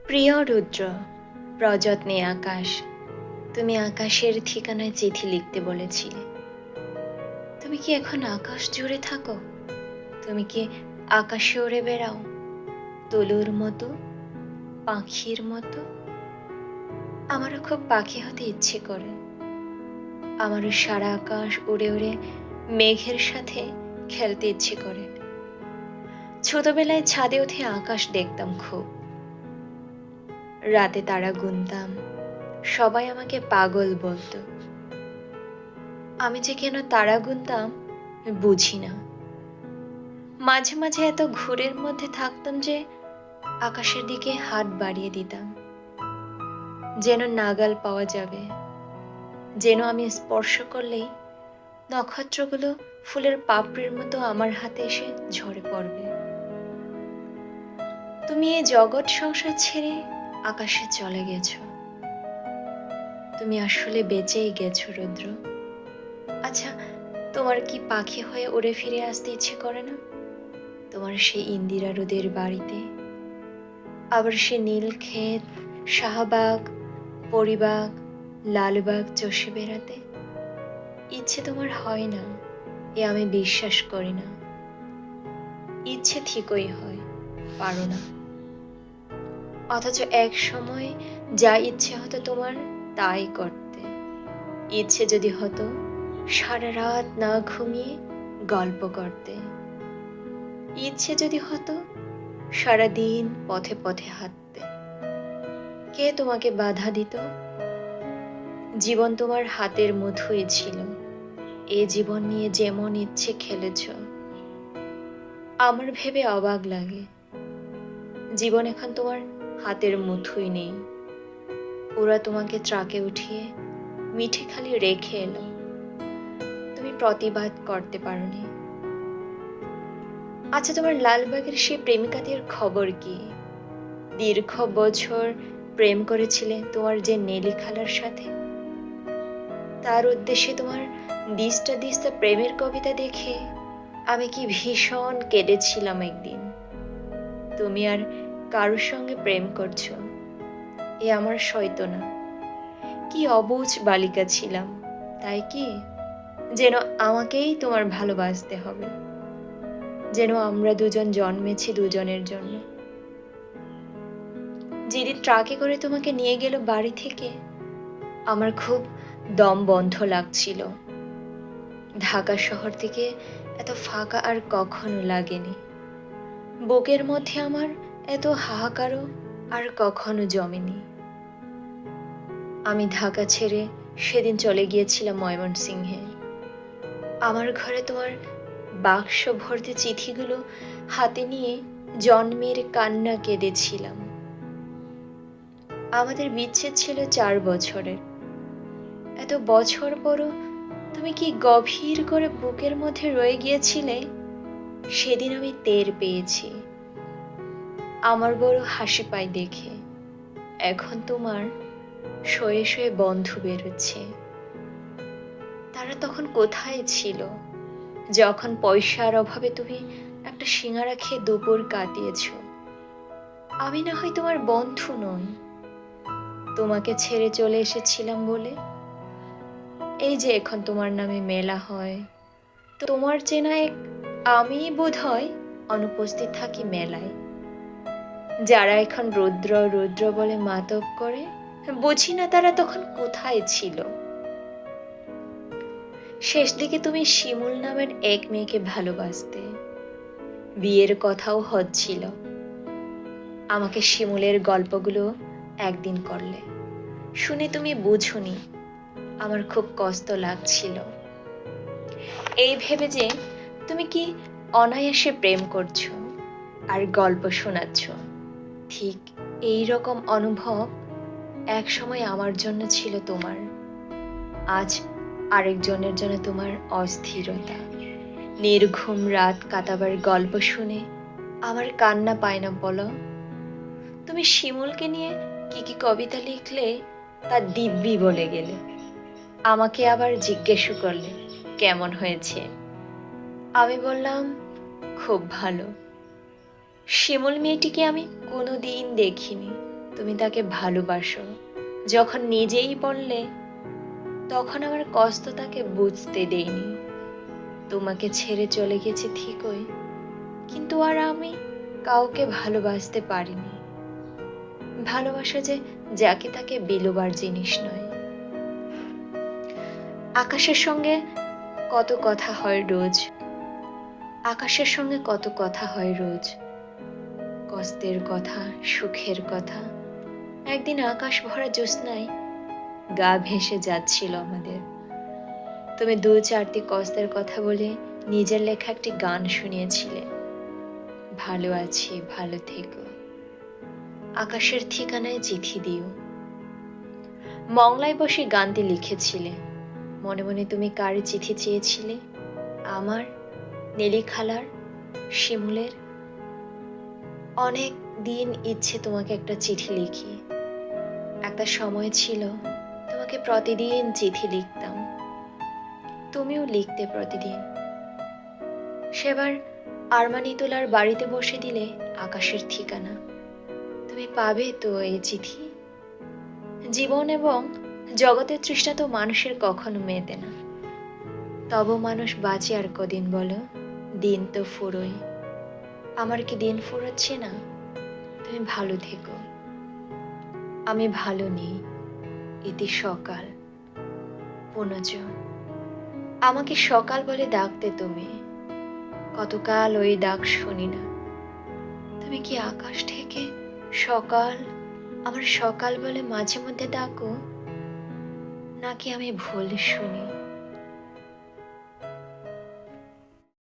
প্রিয় রুদ্র, প্রযত্নে আকাশ, তুমি আকাশের ঠিকানায় চিঠি লিখতে বলেছিলে। তুমি কি এখন আকাশ জুড়ে থাকো? তুমি কি আকাশে উড়ে বেড়াও, তলুর মতো, পাখির মতো? আমারও খুব পাখি হতে ইচ্ছে করে। আমারও সারা আকাশ উড়ে উড়ে মেঘের সাথে খেলতে ইচ্ছে করে। ছোটবেলায় ছাদে উঠে আকাশ দেখতাম খুব। রাতে তারা গুনতাম, সবাই আমাকে পাগল বলতো। আমি যে কেন তারা গুনতাম বুঝি না। মাঝে মাঝে এত ঘোরের মধ্যে থাকতাম যে আকাশের দিকে হাত বাড়িয়ে দিতাম, যেন নাগাল পাওয়া যাবে, যেন আমি স্পর্শ করলেই নক্ষত্রগুলো ফুলের পাপড়ির মতো আমার হাতে এসে ঝরে পড়বে। তুমি এই জগৎ সংসার ছেড়ে আকাশে চলে গেছো। তুমি আসলে বেঁচেই গেছো রুদ্র। আচ্ছা, তোমার কি পাখি হয়ে উড়ে ফিরে আসতে ইচ্ছে করে না? তোমার সেই ইন্দিরা রোদের বাড়িতে, আবার সে নীল ক্ষেত, শাহবাগ, পরিবাগ, লালবাগ চষে বেড়াতে ইচ্ছে তোমার হয় না, এ আমি বিশ্বাস করি না। ইচ্ছে ঠিকই হয়, পারো না। অথচ এক সময় যা ইচ্ছে হতো তোমার তাই করতে। ইচ্ছে যদি হতো সারা রাত না ঘুমিয়ে গল্প করতে। ইচ্ছে যদি হতো সারাদিন পথে পথে হাঁটতে। কে তোমাকে বাধা দিত? জীবন তোমার হাতের মুঠোয় ছিল। এ জীবন নিয়ে যেমন ইচ্ছে খেলেছ। আমার ভেবে অবাক লাগে, জীবন এখন তোমার হাতের মুঠোয় নেই। ওরা তোমাকে ট্রাকে উঠিয়ে মিঠে খালি রেখে এলো, তুমি প্রতিবাদ করতে পারোনি। আচ্ছা, তোমার লালবাগের সেই প্রেমিকাদের খবর কি? দীর্ঘ বছর প্রেম করেছিলে তোমার যে নেলি খালার সাথে। তার উদ্দেশ্যে তোমার দিস্তা দিস্তা প্রেমের কবিতা দেখে আমি কি ভীষণ কেঁদেছিলাম একদিন। তুমি আর কারোর সঙ্গে প্রেম করছো, এ আমার সইতো না। কি অবুঝ বালিকা ছিলাম, তাই কি? যেন আমাকেই তোমার ভালোবাসতে হবে, যেন আমরা দুজন জন্মেছি দুজনের জন্য। যেদিন ট্রাকে করে তোমাকে নিয়ে গেল বাড়ি থেকে, আমার খুব দম বন্ধ লাগছিল। ঢাকা শহর থেকে এত ফাঁকা আর কখনো লাগেনি। বুকের মধ্যে আমার এত হাহাকারও আর কখনো জমেনি। আমি ঢাকা ছেড়ে সেদিন চলে গিয়েছিলাম ময়মনসিংহে। আমার ঘরে তোমার বাক্স ভর্তি চিঠিগুলো হাতে নিয়ে জন্মের কান্না কেঁদেছিলাম। আমাদের বিচ্ছেদ ছিল 4 বছরের। এত বছর পরও তুমি কি গভীর করে বুকের মধ্যে রয়ে গিয়েছিলে, সেদিন আমি টের পেয়েছি। আমার বড় হাসি পায় দেখে। এখন তোমার শয়ে শয়ে বন্ধু বেরোচ্ছে। তারা তখন কোথায় ছিল, যখন পয়সার অভাবে তুমি একটা সিঙ্গারা খেয়ে দুপুর কাটিয়েছ? আমি না হয় তোমার বন্ধু নই, তোমাকে ছেড়ে চলে এসেছিলাম বলে এই যে এখন তোমার নামে মেলা হয়। তোমার চেনা এক আমি বোধ হয় অনুপস্থিত থাকি মেলায়। যারা এখন রুদ্র রুদ্র বলে মাতব করে, বুঝি না তারা তখন কোথায় ছিল। শেষ দিকে তুমি শিমুল নামের এক মেয়েকে ভালোবাসতে, বিয়ের কথাও হচ্ছিল। আমাকে শিমুলের গল্পগুলো একদিন করলে, শুনে তুমি বুঝোনি, আমার খুব কষ্ট লাগছিল। এই ভেবে যে তুমি কি অনায়াসে প্রেম করছো আর গল্প শোনাচ্ছ। ঠিক এই রকম অনুভব এক সময় আমার জন্য ছিল তোমার, আজ আরেকজনের জন্য তোমার অস্থিরতা। নির্ঘুম রাত কাটাবার গল্প শুনে আমার কান্না পায় না বলো? তুমি শিমুলকে নিয়ে কি কি কবিতা লিখলে তা দিব্যি বলে গেলে। আমাকে আবার জিজ্ঞেস করলে কেমন হয়েছে। আমি বললাম খুব ভালো। শিমুল মেয়েটিকে আমি কোনোদিন দেখিনি, তুমি তাকে ভালোবাসো। যখন নিজেই বললে, তখন আমার কষ্ট তাকে বুঝতে দেইনি। তোমাকে ছেড়ে চলে গেছি ঠিকই, কিন্তু আর আমি কাউকে ভালোবাসতে পারিনি। ভালোবাসা যে যাকে তাকে বিলোবার জিনিস নয়। আকাশের সঙ্গে কত কথা হয় রোজ, আকাশের সঙ্গে কত কথা হয় রোজ, কষ্টের কথা, সুখের কথা। একদিন আকাশ ভরা জ্যোৎস্নায় গা ভেসে যাচ্ছিল আমাদের। তুমি দু চারটি কষ্টের কথা বলে নিজের লেখা একটি গান শুনিয়েছিলে, ভালো আছি, ভালো থেকো, আকাশের ঠিকানায় চিঠি দিও। মংলায় বসে গানটি লিখেছিলে। মনে মনে তুমি কার চিঠি চেয়েছিলে? আমার, নেলি খালার, শিমুলের। অনেক দিন ইচ্ছে তোমাকে একটা চিঠি লিখি। একটা সময় ছিল তোমাকে প্রতিদিন চিঠি লিখতাম, তুমিও লিখতে প্রতিদিন। সেবার আরমানিতোলার বাড়িতে বসে দিলে আকাশের ঠিকানা। তুমি পাবে তো এই চিঠি? জীবন এবং জগতের তৃষ্ণা তো মানুষের কখনো মেটে না। তব মানুষ বাঁচে আর কদিন বলো? দিন তো ফুরোয়। আমার কি দিন ফুরোচ্ছে না? তুমি ভালো থেকো। আমি ভালো নেই। ইতি সকাল। পুনজ। আমাকে সকাল বলে ডাকতে তুমি। কতকাল ওই ডাক শুনি না। তুমি কি আকাশ থেকে সকাল, আমার সকাল বলে মাঝে মধ্যে ডাকো, নাকি আমি ভুল শুনি?